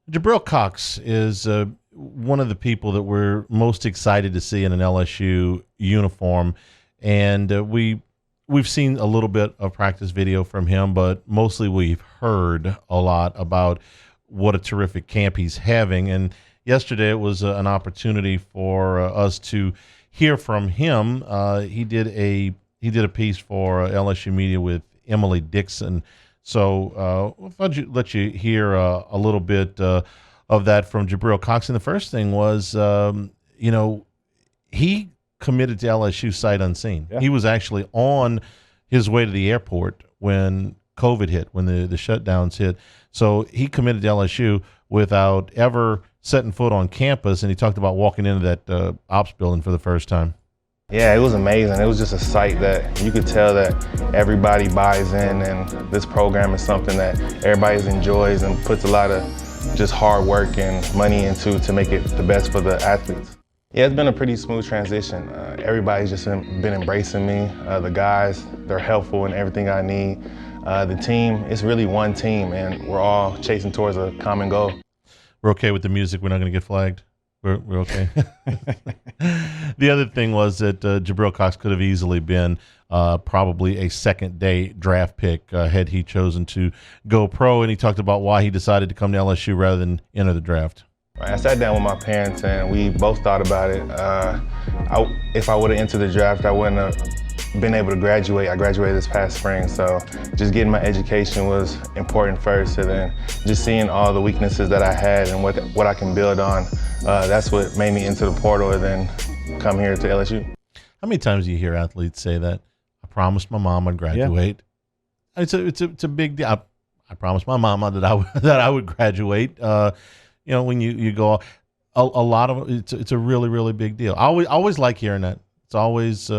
Jabril Cox is one of the people that we're most excited to see in an LSU uniform, and we've seen a little bit of practice video from him, but mostly we've heard a lot about what a terrific camp he's having. And yesterday it was an opportunity for us to hear from him. He did a piece for LSU Media with Emily Dixon. So I'll let you hear a little bit of that from Jabril Cox. And the first thing was, he committed to LSU sight unseen. Yeah. He was actually on his way to the airport when COVID hit, when the shutdowns hit. So he committed to LSU without ever setting foot on campus, and he talked about walking into that ops building for the first time. Yeah, it was amazing. It was just a sight that you could tell that everybody buys in, and this program is something that everybody enjoys and puts a lot of just hard work and money into to make it the best for the athletes. Yeah, it's been a pretty smooth transition. Everybody's just been embracing me. The guys, they're helpful in everything I need. The team, it's really one team, and we're all chasing towards a common goal. We're okay with the music. We're not going to get flagged. We're okay. The other thing was that Jabril Cox could have easily been probably a second-day draft pick had he chosen to go pro, and he talked about why he decided to come to LSU rather than enter the draft. I sat down with my parents, and we both thought about it. If I would have entered the draft, I wouldn't have been able to graduate. I graduated this past spring, so just getting my education was important first, and then just seeing all the weaknesses that I had and what I can build on. That's what made me into the portal and then come here to LSU. How many times do you hear athletes say that? I promised my mom I'd graduate. Yeah. It's a big deal. I promised my mama that I would graduate. When you go, a lot of it's a really, really big deal. I always like hearing that. It's always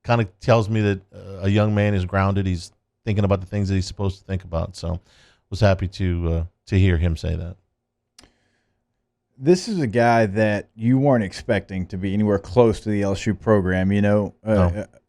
kind of tells me that a young man is grounded. He's thinking about the things that he's supposed to think about. So was happy to hear him say that. This is a guy that you weren't expecting to be anywhere close to the LSU program, no.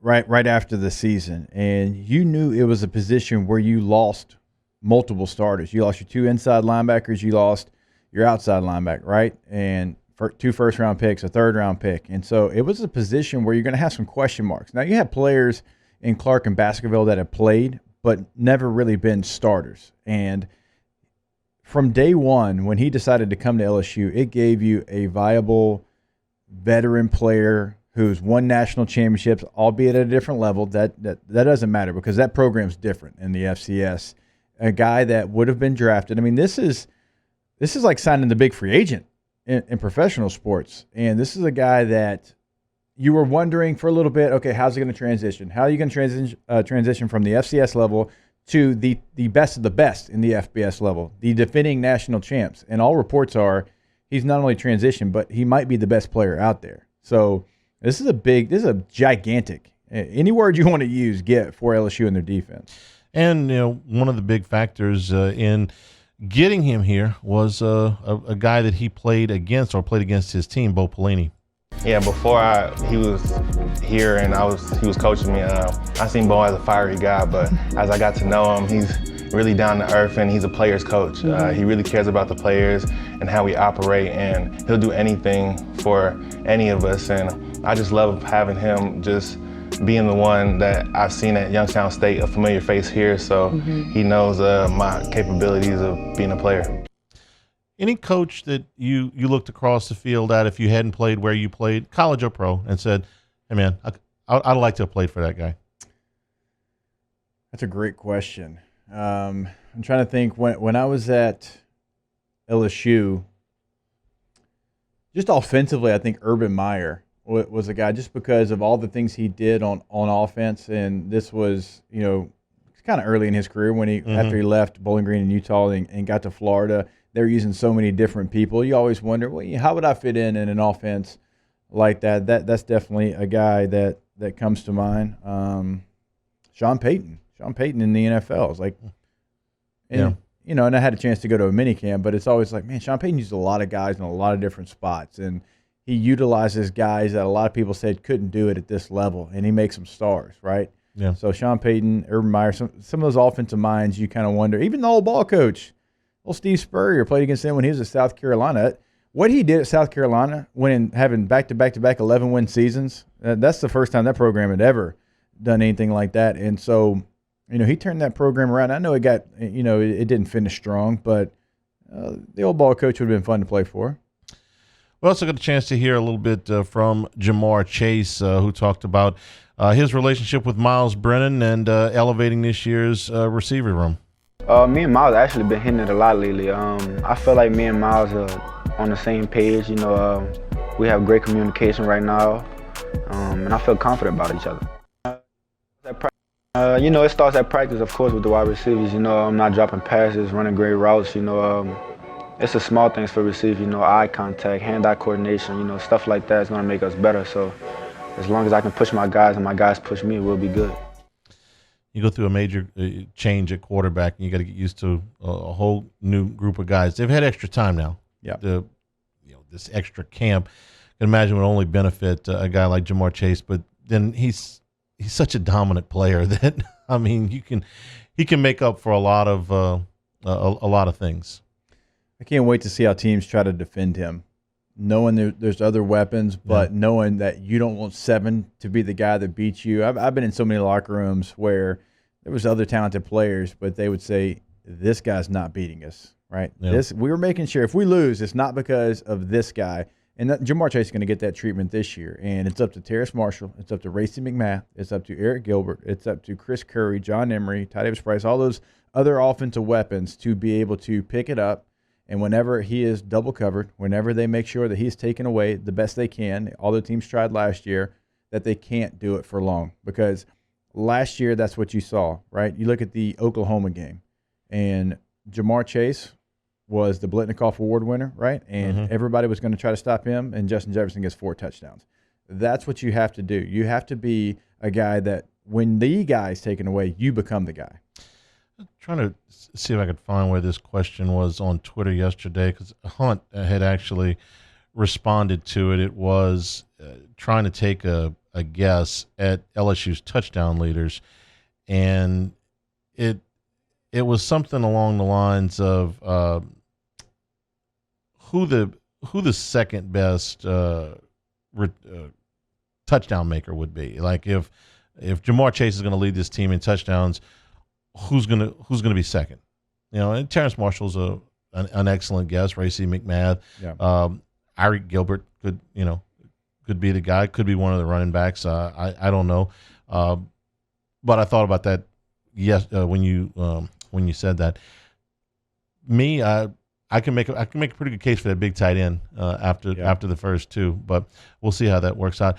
Right after the season. And you knew it was a position where you lost multiple starters. You lost your two inside linebackers. You lost your outside linebacker, right? And for 2 first-round picks, a third-round pick. And so it was a position where you're going to have some question marks. Now, you had players in Clark and Baskerville that have played but never really been starters. And from day one, when he decided to come to LSU, it gave you a viable veteran player who's won national championships, albeit at a different level. That doesn't matter because that program's different in the FCS. A guy that would have been drafted. I mean, this is like signing the big free agent in professional sports. And this is a guy that you were wondering for a little bit, okay, how's he going to transition? How are you going to transition from the FCS level to the best of the best in the FBS level, the defending national champs? And all reports are he's not only transitioned, but he might be the best player out there. So this is a gigantic, any word you want to use, get for LSU and their defense. And, one of the big factors in getting him here was a guy that he played against his team, Bo Pelini. Yeah, before he was here and he was coaching me, I seen Bo as a fiery guy, but as I got to know him, he's really down to earth and he's a player's coach. He really cares about the players and how we operate, and he'll do anything for any of us. And I just love having him just being the one that I've seen at Youngstown State, a familiar face here, so he knows my capabilities of being a player. Any coach that you looked across the field at, if you hadn't played where you played, college or pro, and said, hey, man, I'd like to have played for that guy? That's a great question. I'm trying to think. When I was at LSU, just offensively, I think Urban Meyer was a guy just because of all the things he did on offense. And this was, kind of early in his career when after he left Bowling Green in Utah and got to Florida. They're using so many different people. You always wonder, well, how would I fit in an offense like that? That's definitely a guy that comes to mind. Sean Payton in the NFL is like, and I had a chance to go to a mini camp, but it's always like, man, Sean Payton used a lot of guys in a lot of different spots, and he utilizes guys that a lot of people said couldn't do it at this level, and he makes them stars, right? Yeah. So Sean Payton, Urban Meyer, some of those offensive minds, you kind of wonder. Even the old ball coach Well, Steve Spurrier played against them when he was at South Carolina. What he did at South Carolina, having back-to-back 11-win seasons, that's the first time that program had ever done anything like that. And so, he turned that program around. I know it didn't finish strong, but the old ball coach would have been fun to play for. We also got a chance to hear a little bit from Jamar Chase, who talked about his relationship with Myles Brennan and elevating this year's receiver room. Me and Myles actually been hitting it a lot lately. I feel like me and Myles are on the same page. We have great communication right now, and I feel confident about each other. It starts at practice, of course, with the wide receivers. I'm not dropping passes, running great routes. It's the small things for receivers. Eye contact, hand-eye coordination. Stuff like that is going to make us better. So as long as I can push my guys and my guys push me, we'll be good. You go through a major change at quarterback, and you got to get used to a whole new group of guys. They've had extra time now. Yeah. This extra camp, I can imagine would only benefit a guy like Jamar Chase. But then he's such a dominant player that he can make up for a lot of things. I can't wait to see how teams try to defend him, knowing there's other weapons, but knowing that you don't want 7 to be the guy that beats you. I've been in so many locker rooms where there was other talented players, but they would say, this guy's not beating us, right? Yeah. We were making sure if we lose, it's not because of this guy. And Jamar Chase is going to get that treatment this year. And it's up to Terrace Marshall. It's up to Racey McMath. It's up to Eric Gilbert. It's up to Chris Curry, John Emery, Ty Davis-Price, all those other offensive weapons to be able to pick it up. And whenever he is double covered, whenever they make sure that he's taken away the best they can, all the teams tried last year, that they can't do it for long. Because last year, that's what you saw, right? You look at the Oklahoma game, and Jamar Chase was the Blitnikoff Award winner, right? And everybody was going to try to stop him, and Justin Jefferson gets 4 touchdowns. That's what you have to do. You have to be a guy that when the guy's taken away, you become the guy. I'm trying to see if I could find where this question was on Twitter yesterday, because Hunt had actually responded to it. It was trying to take a guess at LSU's touchdown leaders, and it was something along the lines of who the second best touchdown maker would be. Like if Jamar Chase is going to lead this team in touchdowns, who's gonna be second? And Terrace Marshall's an excellent guess. Racey McMath, Eric Gilbert could be the guy. Could be one of the running backs. I don't know, but I thought about that. Yes, when you said that. I can make a pretty good case for that big tight end after the first 2, but we'll see how that works out.